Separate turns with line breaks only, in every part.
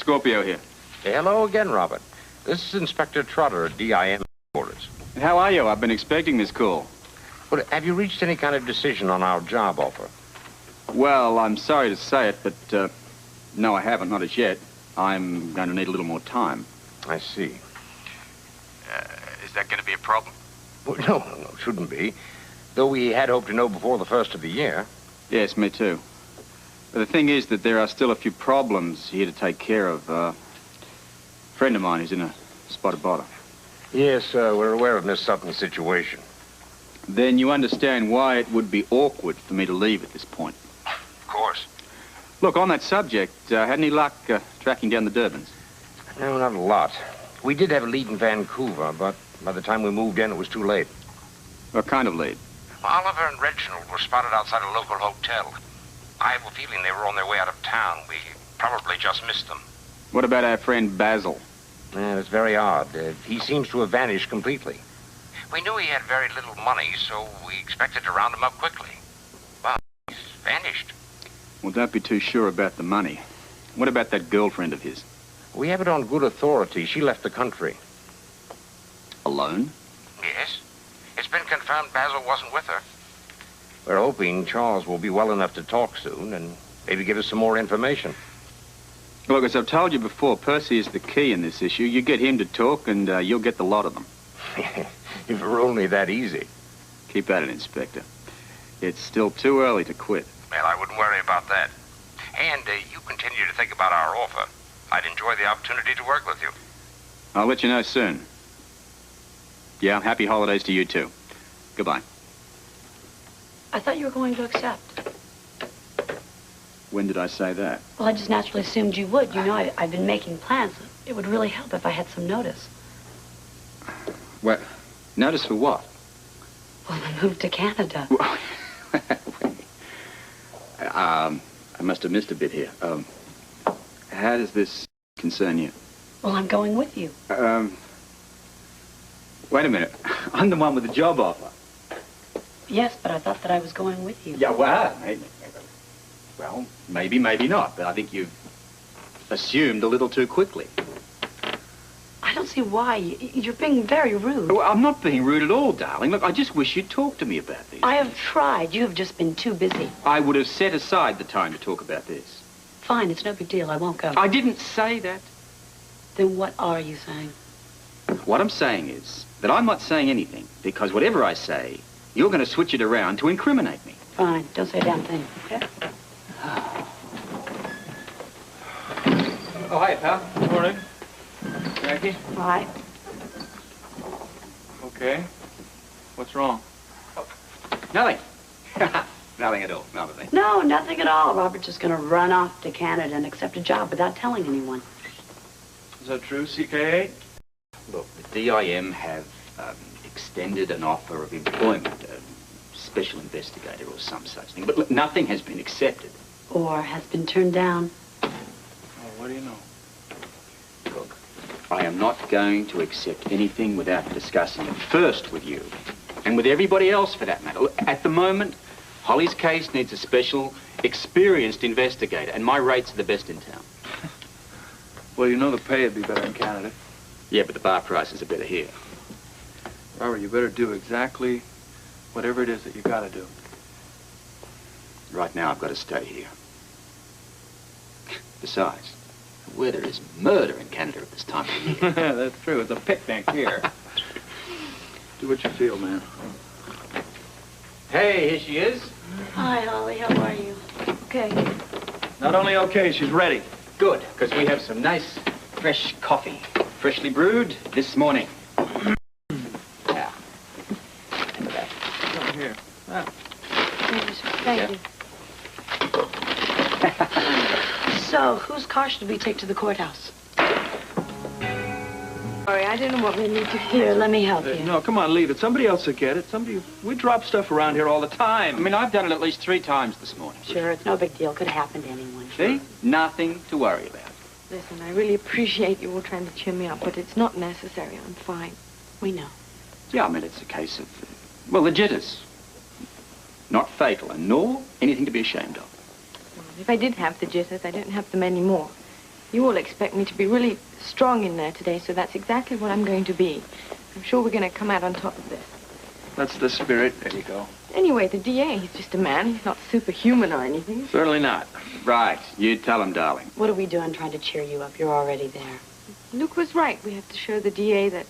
Scorpio here.
Hello again, Robert. This is Inspector Trotter at DIM headquarters.
How are you? I've been expecting this call.
Well, have you reached any kind of decision on our job offer?
Well, I'm sorry to say it, but no, I haven't, not as yet. I'm going to need a little more time.
I see.
Is that going to be a problem?
Well, no, shouldn't be. Though we had hoped to know before the first of the year.
Yes, me too. But the thing is that there are still a few problems here to take care of. A friend of mine is in a spot of bother.
Yes, we're aware of Miss Sutton's situation.
Then you understand why it would be awkward for me to leave at this point.
Of course.
Look, on that subject, had any luck tracking down the Durbans?
No, not a lot. We did have a lead in Vancouver, but by the time we moved in, it was too late.
What kind of lead?
Oliver and Reginald were spotted outside a local hotel. I have a feeling they were on their way out of town. We probably just missed them.
What about our friend Basil?
It's very odd. He seems to have vanished completely. We knew he had very little money, so we expected to round him up quickly. But he's vanished.
Well, don't be too sure about the money. What about that girlfriend of his?
We have it on good authority. She left the country.
Alone?
Yes. It's been confirmed Basil wasn't with her. We're hoping Charles will be well enough to talk soon and maybe give us some more information.
Look, as I've told you before, Percy is the key in this issue. You get him to talk and you'll get the lot of them.
If it were only that easy.
Keep at it, Inspector. It's still too early to quit.
Well, I wouldn't worry about that. And you continue to think about our offer. I'd enjoy the opportunity to work with you.
I'll let you know soon. Yeah, happy holidays to you too. Goodbye.
I thought you were going to accept.
When did I say that?
Well, I just naturally assumed you would. You know, I've been making plans. It would really help if I had some notice.
What? Notice for what?
Well, the move to Canada.
I must have missed a bit here. How does this concern you?
Well, I'm going with you.
Wait a minute. I'm the one with the job offer.
Yes, but I thought that I was going with you.
Yeah, well, maybe, maybe not. But I think you've assumed a little too quickly.
I don't see why. You're being very rude.
Well, I'm not being rude at all, darling. Look, I just wish you'd talk to me about this.
I have tried. You have just been too busy.
I would have set aside the time to talk about this.
Fine, it's no big deal. I won't go.
I didn't say that.
Then what are you saying?
What I'm saying is that I'm not saying anything, because whatever I say, you're going to switch it around to incriminate me.
Fine, don't say a damn thing, okay?
Oh, hi, pal.
Good morning.
Jackie?
Hi.
Okay. What's wrong?
Nothing. Nothing at all. Nothing.
No, nothing at all. Robert's just going to run off to Canada and accept a job without telling anyone.
Is that true, CK8?
Look, the DIM have extended an offer of employment, a special investigator or some such thing. But look, nothing has been accepted.
Or has been turned down.
Oh, what do you know?
Look, I am not going to accept anything without discussing it first with you, and with everybody else for that matter. Look, at the moment, Holly's case needs a special, experienced investigator, and my rates are the best in town.
Well, you know the pay would be better in Canada.
Yeah, but the bar prices are better here.
Robert, you better do exactly whatever it is that you gotta do.
Right now, I've got to stay here. Besides, the weather is murder in Canada at this time of year.
That's true. It's a picnic here. Do what you feel, man.
Hey, here she is.
Hi, Holly. How are you? Okay.
Not only okay, she's ready.
Good, because we have some nice, fresh coffee. Freshly brewed this morning. Yeah. Look at that.
Come here. Ah.
Thank you. So, whose car should we take to the courthouse?
Sorry, I didn't want me to need to...
Here, let me help you.
No, come on, leave it. Somebody else will get it. We drop stuff around here all the time.
I mean, I've done it at least 3 times this morning.
Sure, it's no big deal. Could happen to anyone.
See? Nothing to worry about.
Listen, I really appreciate you all trying to cheer me up, but it's not necessary. I'm fine.
We know.
Yeah, I mean, it's a case of, well, the jitters. Not fatal, and nor anything to be ashamed of.
Well, if I did have the jitters, I don't have them anymore. You all expect me to be really strong in there today, so that's exactly what I'm going to be. I'm sure we're going to come out on top of this.
That's the spirit. There you go.
Anyway, the DA, he's just a man. He's not superhuman or anything.
Certainly not.
Right. You tell him, darling.
What are we doing trying to cheer you up? You're already there.
Luke was right. We have to show the DA that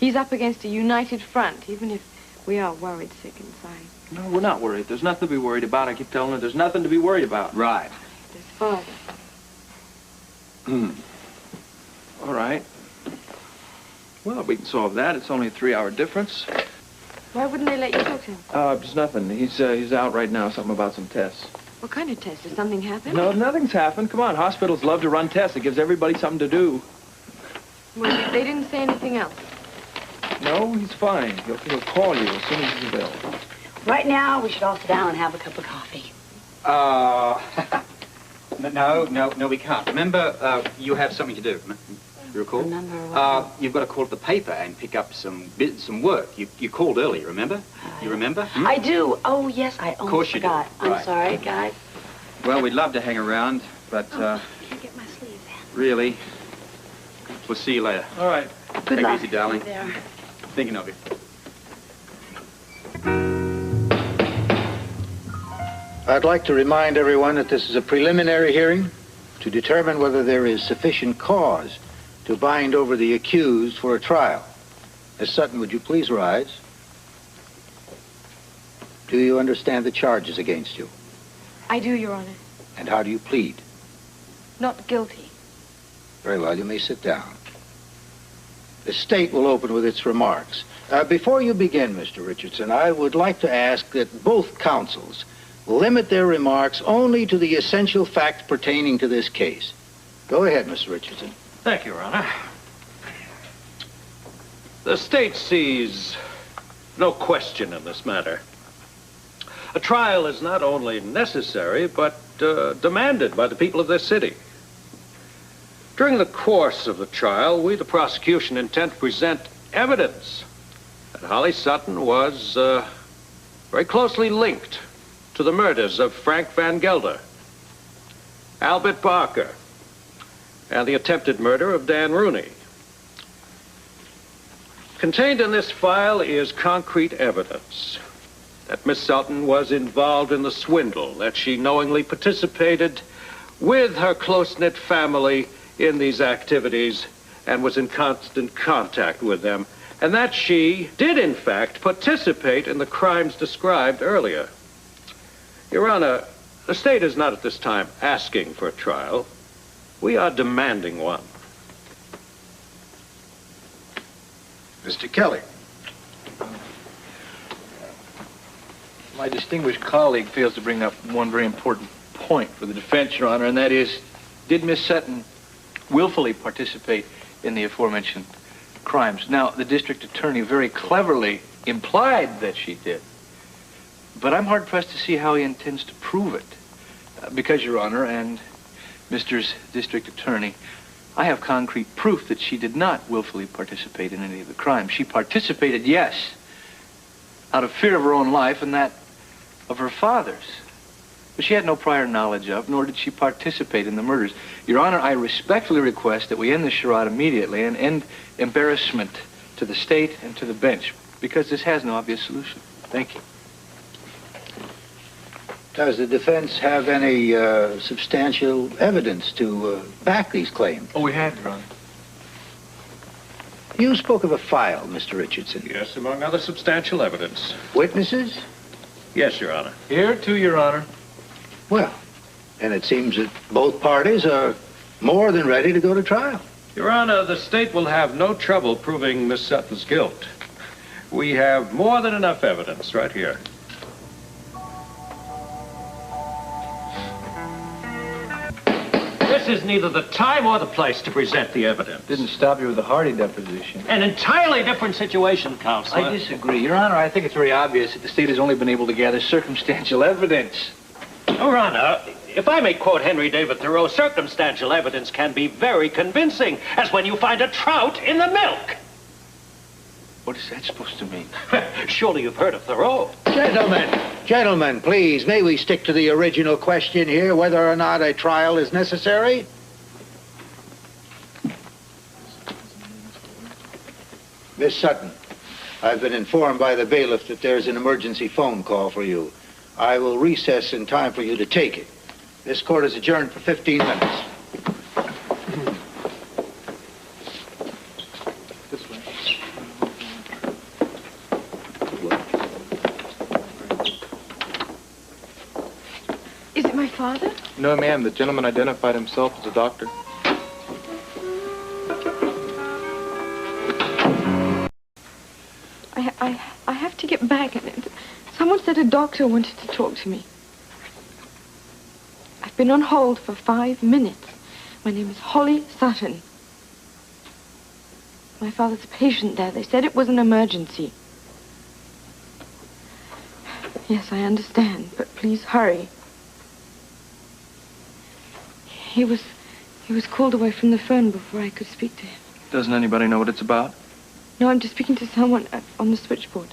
he's up against a united front, even if we are worried sick inside.
No, we're not worried. There's nothing to be worried about. I keep telling her there's nothing to be worried about.
Right.
There's Father.
All right. Well, we can solve that. It's only a 3-hour difference.
Why wouldn't they let you talk to him?
There's nothing. He's out right now. Something about some tests.
What kind of test? Did something happen?
No, nothing's happened. Come on, hospitals love to run tests. It gives everybody something to do.
Well, they didn't say anything else.
No, he's fine. He'll call you as soon as he's available.
Right now, we should all sit down and have a cup of coffee.
No, we can't. Remember, you have something to do. You recall?
Remember what?
You've got to call up the paper and pick up some work. You called earlier, remember? You remember? Hmm?
I do. Oh, yes, I
Of
almost
course you do.
forgot. I'm
Right.
sorry, guys.
Well, we'd love to hang around, but
Can I get my sleeves in?
really, we'll see you later.
All right.
Good
Take it
luck.
easy, darling.
There.
Thinking of you.
I'd like to remind everyone that this is a preliminary hearing to determine whether there is sufficient cause to bind over the accused for a trial. Miss Sutton, would you please rise? Do you understand the charges against you?
I do, Your Honor.
And how do you plead?
Not guilty.
Very well, you may sit down. The state will open with its remarks. Before you begin, Mr. Richardson, I would like to ask that both counsels limit their remarks only to the essential facts pertaining to this case. Go ahead, Mr. Richardson.
Thank you, Your Honor. The state sees no question in this matter. A trial is not only necessary, but demanded by the people of this city. During the course of the trial, we, the prosecution, intend to present evidence that Holly Sutton was very closely linked to the murders of Frank Van Gelder, Albert Barker, and the attempted murder of Dan Rooney. Contained in this file is concrete evidence that Miss Sutton was involved in the swindle, that she knowingly participated with her close-knit family in these activities and was in constant contact with them, and that she did, in fact, participate in the crimes described earlier. Your Honor, the state is not at this time asking for a trial. We are demanding one.
Mr. Kelly.
My distinguished colleague fails to bring up one very important point for the defense, Your Honor, and that is, did Miss Sutton willfully participate in the aforementioned crimes? Now, the district attorney very cleverly implied that she did, but I'm hard-pressed to see how he intends to prove it. Because, Your Honor, and Mr. District Attorney, I have concrete proof that she did not willfully participate in any of the crimes. She participated, yes, out of fear of her own life and that of her father's. But she had no prior knowledge of, nor did she participate in the murders. Your Honor, I respectfully request that we end this charade immediately and end embarrassment to the state and to the bench, because this has no obvious solution. Thank you.
Does the defense have any substantial evidence to back these claims?
Oh, we have, Your Honor.
You spoke of a file, Mr. Richardson.
Yes, among other substantial evidence.
Witnesses?
Yes, Your Honor.
Here, too, Your Honor.
Well, and it seems that both parties are more than ready to go to trial.
Your Honor, the state will have no trouble proving Miss Sutton's guilt. We have more than enough evidence right here. This is neither the time or the place to present the evidence.
Didn't stop you with the Hardy deposition.
An entirely different situation, Counselor.
I disagree. Your Honor, I think it's very obvious that the state has only been able to gather circumstantial evidence.
Your Honor, if I may quote Henry David Thoreau, circumstantial evidence can be very convincing, as when you find a trout in the milk.
What is that supposed to mean?
Surely you've heard of Thoreau.
Gentlemen, please, may we stick to the original question here, whether or not a trial is necessary? Miss Sutton, I've been informed by the bailiff that there's an emergency phone call for you. I will recess in time for you to take it. This court is adjourned for 15 minutes.
This way.
Is it my father?
No, ma'am. The gentleman identified himself as a doctor.
I have to get back. Someone said a doctor wanted to talk to me. I've been on hold for 5 minutes. My name is Holly Sutton. My father's a patient there. They said it was an emergency. Yes, I understand, but please hurry. He was called away from the phone before I could speak to him.
Doesn't anybody know what it's about?
No, I'm just speaking to someone on the switchboard.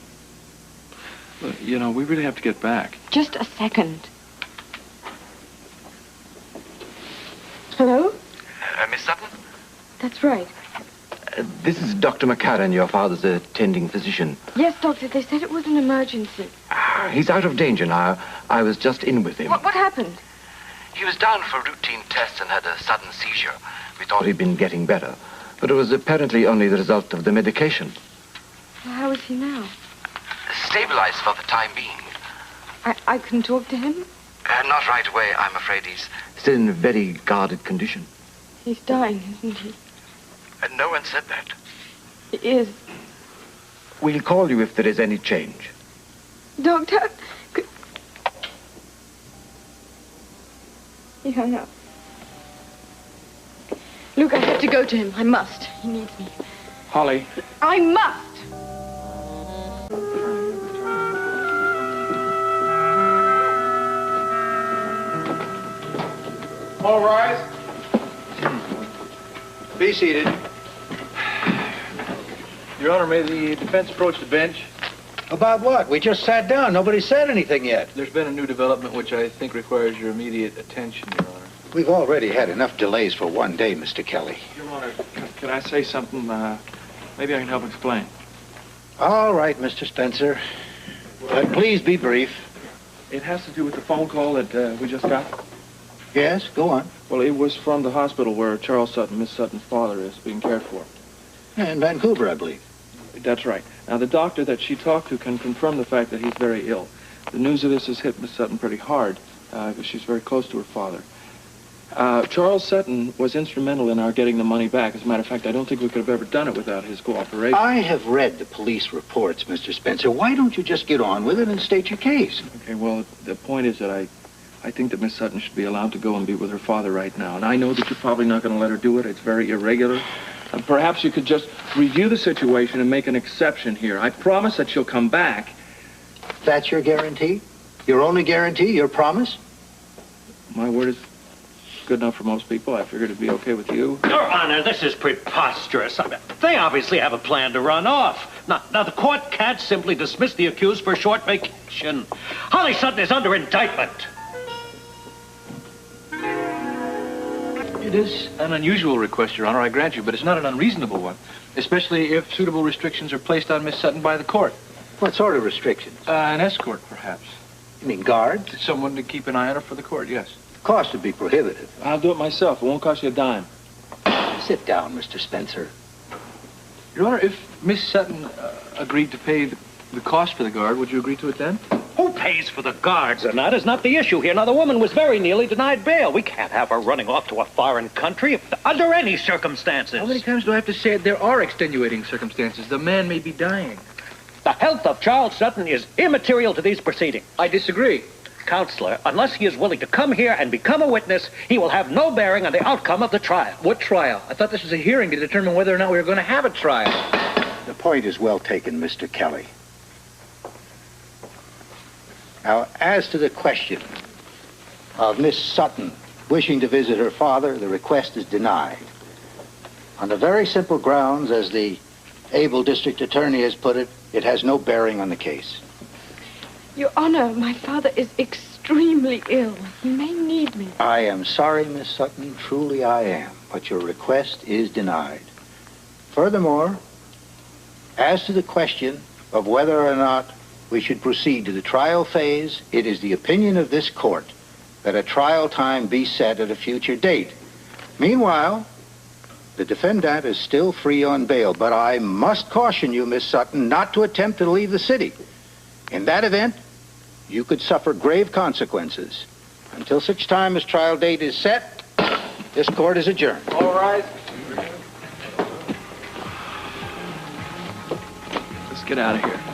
Look, you know, we really have to get back.
Just a second. Hello?
Miss Sutton?
That's right.
This is Dr. McCarran, your father's attending physician.
Yes, doctor, they said it was an emergency.
He's out of danger now. I was just in with him.
What happened?
He was down for routine tests and had a sudden seizure. We thought he'd been getting better, but it was apparently only the result of the medication.
Well, how is he now?
Stabilized for the time being.
I can talk to him?
Not right away, I'm afraid. He's still in a very guarded condition.
He's dying, isn't he?
No one said that.
He is.
We'll call you if there is any change.
Doctor? He hung up. Luke, I have to go to him. I must. He needs me.
Holly.
I must!
All rise. Be seated. Your Honor, may the defense approach the bench?
About what? We just sat down. Nobody said anything yet.
There's been a new development which I think requires your immediate attention, Your Honor.
We've already had enough delays for one day, Mr. Kelly.
Your Honor, can I say something? Maybe I can help explain.
All right, Mr. Spencer. But please be brief.
It has to do with the phone call that we just got.
Yes, go on.
Well, it was from the hospital where Charles Sutton, Miss Sutton's father, is being cared for.
In Vancouver, I believe.
That's right. Now, the doctor that she talked to can confirm the fact that he's very ill. The news of this has hit Miss Sutton pretty hard, because she's very close to her father. Charles Sutton was instrumental in our getting the money back. As a matter of fact, I don't think we could have ever done it without his cooperation.
I have read the police reports, Mr. Spencer. Why don't you just get on with it and state your case?
Okay, well, the point is that I think that Miss Sutton should be allowed to go and be with her father right now. And I know that you're probably not going to let her do it. It's very irregular. Perhaps you could just review the situation and make an exception here. I promise that she'll come back.
That's your guarantee? Your only guarantee? Your promise?
My word is good enough for most people. I figured it'd be okay with you.
Your Honor, this is preposterous. I mean, they obviously have a plan to run off. Now, the court can't simply dismiss the accused for a short vacation. Holly Sutton is under indictment.
It is an unusual request, Your Honor, I grant you, but it's not an unreasonable one, especially if suitable restrictions are placed on Miss Sutton by the court.
What sort of restrictions?
An escort, perhaps.
You mean guards?
Someone to keep an eye on her for the court, yes.
Cost would be prohibitive.
I'll do it myself. It won't cost you a dime.
Sit down, Mr. Spencer.
Your Honor, if Miss Sutton agreed to pay the cost for the guard, would you agree to it then?
Who pays for the guards or not is not the issue here. Now, the woman was very nearly denied bail. We can't have her running off to a foreign country under any circumstances.
How many times do I have to say it? There are extenuating circumstances. The man may be dying.
The health of Charles Sutton is immaterial to these proceedings.
I disagree.
Counselor, unless he is willing to come here and become a witness, he will have no bearing on the outcome of the trial.
What trial? I thought this was a hearing to determine whether or not we were going to have a trial.
The point is well taken, Mr. Kelly. Now, as to the question of Miss Sutton wishing to visit her father, the request is denied. On the very simple grounds, as the able district attorney has put it, it has no bearing on the case.
Your Honor, my father is extremely ill. He may need me.
I am sorry, Miss Sutton, truly I am, but your request is denied. Furthermore, As to the question of whether or not we should proceed to the trial phase, it is the opinion of this court that a trial time be set at a future date. Meanwhile, the defendant is still free on bail, but I must caution you, Miss Sutton, not to attempt to leave the city. In that event, you could suffer grave consequences. Until such time as trial date is set, this court is adjourned.
All right. Let's get out of here.